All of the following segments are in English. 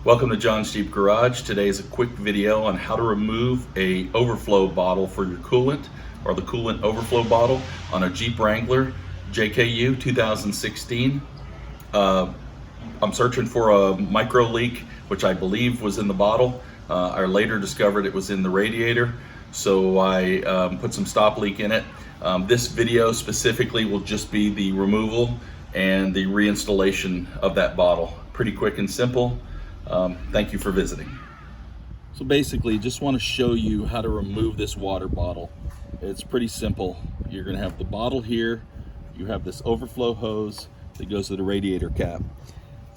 Welcome to John's Jeep Garage. Today is a quick video on how to remove a overflow bottle for your coolant, or the coolant overflow bottle on a Jeep Wrangler JKU 2016. I'm searching for a micro leak, which I believe was in the bottle. I later discovered it was in the radiator, so I put some stop leak in it. This video specifically will just be the removal and the reinstallation of that bottle. Pretty quick and simple. Thank you for visiting. So basically, just want to show you how to remove this water bottle. It's pretty simple. You're going to have the bottle here. You have this overflow hose that goes to the radiator cap.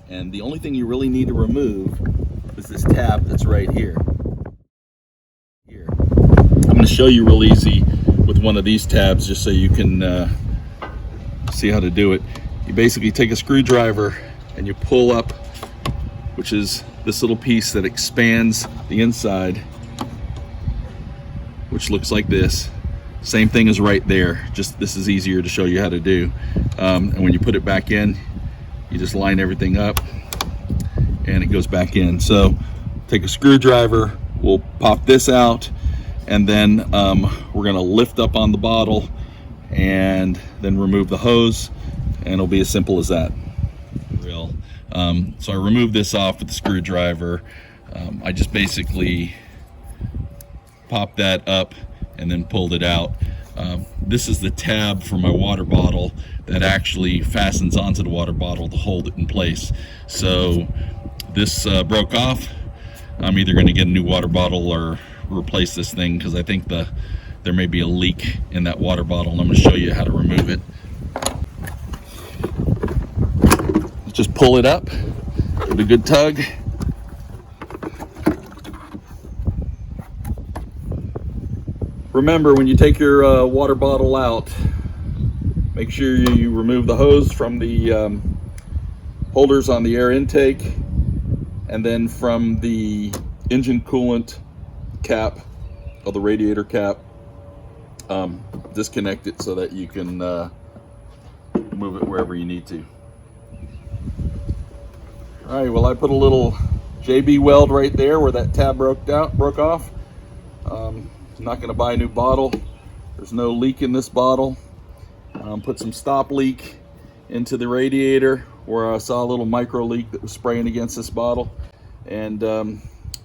And the only thing you really need to remove is this tab that's right here. I'm going to show you real easy with one of these tabs, just so you can see how to do it. You basically take a screwdriver and you pull up, which is this little piece that expands the inside, which looks like this. Same thing is right there, just this is easier to show you how to do. And when you put it back in, you just line everything up and it goes back in. So take a screwdriver, we'll pop this out, and then we're gonna lift up on the bottle and then remove the hose, and it'll be as simple as that. So I removed this off with the screwdriver. I just basically popped that up and then pulled it out. This is the tab for my water bottle that actually fastens onto the water bottle to hold it in place. So this broke off. I'm either going to get a new water bottle or replace this thing, because I think there may be a leak in that water bottle, and I'm going to show you how to remove it. Just pull it up, give it a good tug. Remember, when you take your water bottle out, make sure you remove the hose from the holders on the air intake, and then from the engine coolant cap, or the radiator cap. Disconnect it so that you can move it wherever you need to. All right, well, I put a little JB weld right there where that tab broke off. I'm not going to buy a new bottle. There's no leak in this bottle. Put some stop leak into the radiator where I saw a little micro leak that was spraying against this bottle, and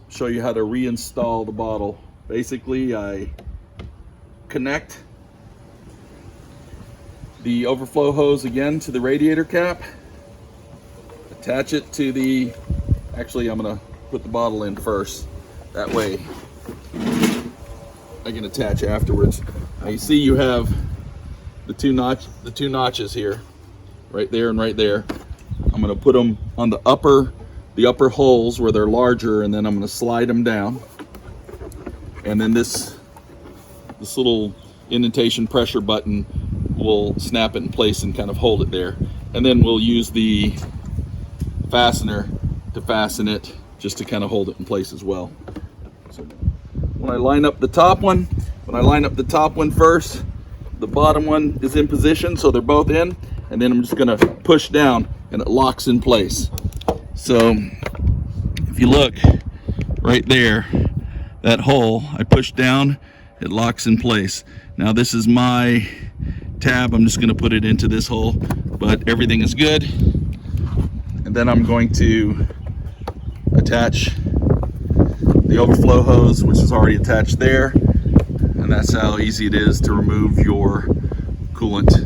show you how to reinstall the bottle. Basically, I connect the overflow hose again to the radiator cap. Attach it to the, actually I'm gonna put the bottle in first. That way I can attach afterwards. Now you see you have the two notches here, right there and right there. I'm gonna put them on the upper holes where they're larger, and then I'm gonna slide them down. And then this little indentation pressure button will snap it in place and kind of hold it there. And then we'll use the fastener to fasten it, just to kind of hold it in place as well. So when I line up the top one, first, the bottom one is in position, so they're both in, and then I'm just gonna push down and it locks in place. So if you look right there, that hole, I push down, it locks in place. Now this is my tab, I'm just gonna put it into this hole, but everything is good. And then I'm going to attach the overflow hose, which is already attached there. And that's how easy it is to remove your coolant